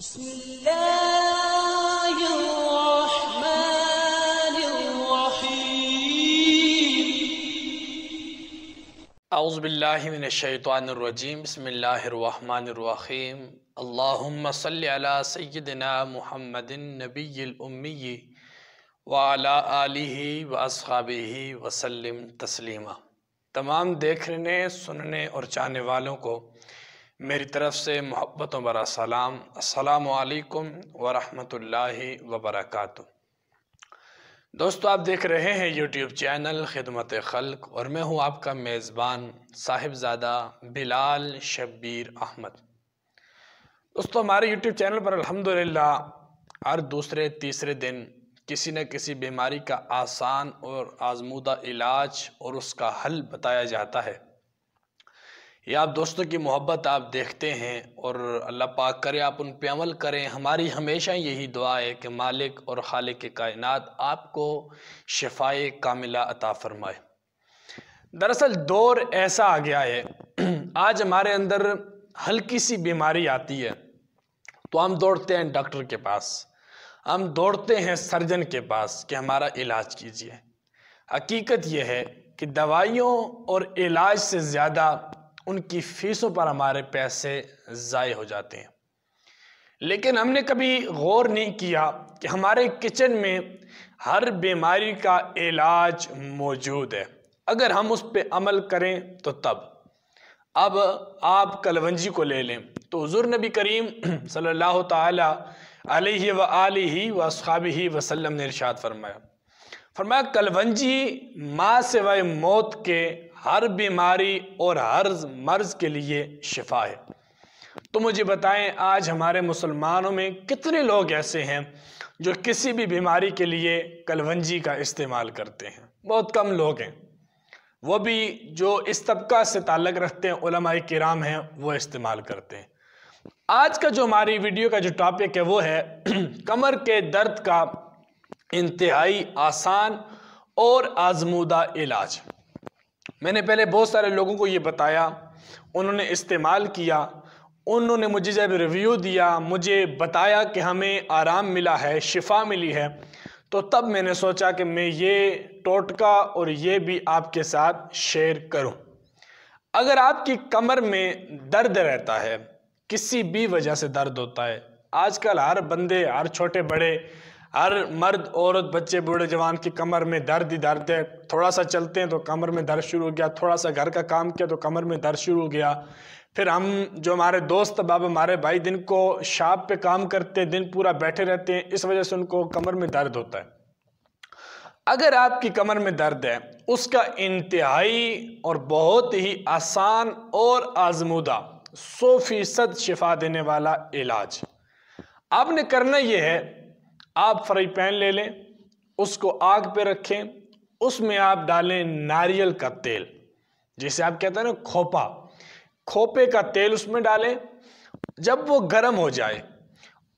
بسم الله الرحمن الرحيم اعوذ باللہ من الشیطان الرجیم بسم اللہ الرحمن الرحیم اللہم صلی علی سیدنا محمد النبی الامی وعلی آلہ واصحابہ وسلم تسلیما۔ تمام دیکھنے، سننے اور چاہنے والوں کو میری طرف سے محبت و برا سلام، السلام علیکم ورحمۃ اللہ وبرکاتہ۔ دوستو، آپ دیکھ رہے ہیں یوٹیوب چینل خدمت خلق اور میں ہوں آپ کا میزبان صاحبزادہ بلال شبیر احمد۔ دوستو، ہمارے یوٹیوب چینل پر الحمدللہ ہر دوسرے تیسرے دن کسی نہ کسی بیماری کا آسان اور آزمودہ علاج اور اس کا حل بتایا جاتا ہے۔ یہ آپ دوستوں کی محبت آپ دیکھتے ہیں اور اللہ پاک کرے آپ ان پہ عمل کریں۔ ہماری ہمیشہ یہی دعا ہے کہ مالک اور خالق کائنات آپ کو شفائے کاملہ عطا فرمائے۔ دراصل دور ایسا آ گیا ہے، آج ہمارے اندر ہلکی سی بیماری آتی ہے تو ہم دوڑتے ہیں ڈاکٹر کے پاس، ہم دوڑتے ہیں سرجن کے پاس کہ ہمارا علاج کیجیے۔ حقیقت یہ ہے کہ دوائیوں اور علاج سے زیادہ ان کی فیسوں پر ہمارے پیسے ضائع ہو جاتے ہیں، لیکن ہم نے کبھی غور نہیں کیا کہ ہمارے کچن میں ہر بیماری کا علاج موجود ہے اگر ہم اس پہ عمل کریں تو تب۔ اب آپ کلونجی کو لے لیں تو حضور نبی کریم صلی اللہ تعالی علیہ وآلہ واصحابہ وسلم نے ارشاد فرمایا کلونجی ماں سوائے موت کے ہر بیماری اور ہر مرض کے لیے شفا ہے۔ تو مجھے بتائیں، آج ہمارے مسلمانوں میں کتنے لوگ ایسے ہیں جو کسی بھی بیماری کے لیے کلونجی کا استعمال کرتے ہیں؟ بہت کم لوگ ہیں، وہ بھی جو اس طبقہ سے تعلق رکھتے ہیں، علماء کرام ہیں، وہ استعمال کرتے ہیں۔ آج کا جو ہماری ویڈیو کا جو ٹاپک ہے وہ ہے کمر کے درد کا انتہائی آسان اور آزمودہ علاج۔ میں نے پہلے بہت سارے لوگوں کو یہ بتایا، انہوں نے استعمال کیا، انہوں نے مجھے جب ریویو دیا، مجھے بتایا کہ ہمیں آرام ملا ہے، شفا ملی ہے، تو تب میں نے سوچا کہ میں یہ ٹوٹکا اور یہ بھی آپ کے ساتھ شیئر کروں۔ اگر آپ کی کمر میں درد رہتا ہے، کسی بھی وجہ سے درد ہوتا ہے، آج کل ہر بندے، ہر چھوٹے بڑے، ہر مرد عورت بچے بوڑھے جوان کی کمر میں درد ہی درد ہے۔ تھوڑا سا چلتے ہیں تو کمر میں درد شروع ہو گیا، تھوڑا سا گھر کا کام کیا تو کمر میں درد شروع ہو گیا۔ پھر ہم جو ہمارے دوست باب ہمارے بھائی دن کو شاپ پہ کام کرتے ہیں، دن پورا بیٹھے رہتے ہیں، اس وجہ سے ان کو کمر میں درد ہوتا ہے۔ اگر آپ کی کمر میں درد ہے، اس کا انتہائی اور بہت ہی آسان اور آزمودہ 100% شفا دینے والا علاج آپ نے کرنا یہ ہے، آپ فرائی پین لے لیں، اس کو آگ پہ رکھیں، اس میں آپ ڈالیں ناریل کا تیل، جسے آپ کہتے ہیں نا کھوپے کا تیل اس میں ڈالیں۔ جب وہ گرم ہو جائے،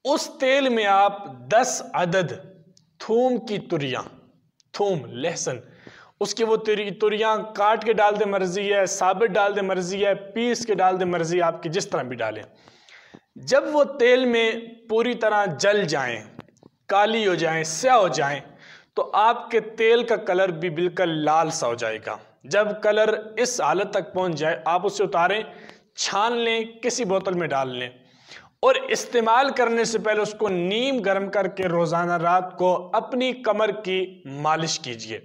اس تیل میں آپ 10 عدد تھوم کی تریاں، لہسن، اس کی وہ تریاں کاٹ کے ڈال دیں، مرضی ہے، ثابت ڈال دیں، مرضی ہے، پیس کے ڈال دیں، مرضی آپ کی، جس طرح بھی ڈالیں۔ جب وہ تیل میں پوری طرح جل جائیں، کالی ہو جائیں، سیاہ ہو جائیں، تو آپ کے تیل کا کلر بھی بالکل لال سا ہو جائے گا۔ جب کلر اس حالت تک پہنچ جائے، آپ اسے اتاریں، چھان لیں، کسی بوتل میں ڈال لیں اور استعمال کرنے سے پہلے اس کو نیم گرم کر کے روزانہ رات کو اپنی کمر کی مالش کیجیے۔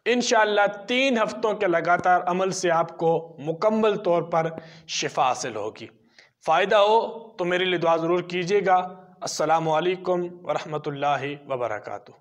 انشاءاللہ 3 ہفتوں کے لگاتار عمل سے آپ کو مکمل طور پر شفا حاصل ہوگی۔ فائدہ ہو تو میرے لیے دعا ضرور کیجیے گا۔ السلام علیکم ورحمۃ اللہ وبرکاتہ۔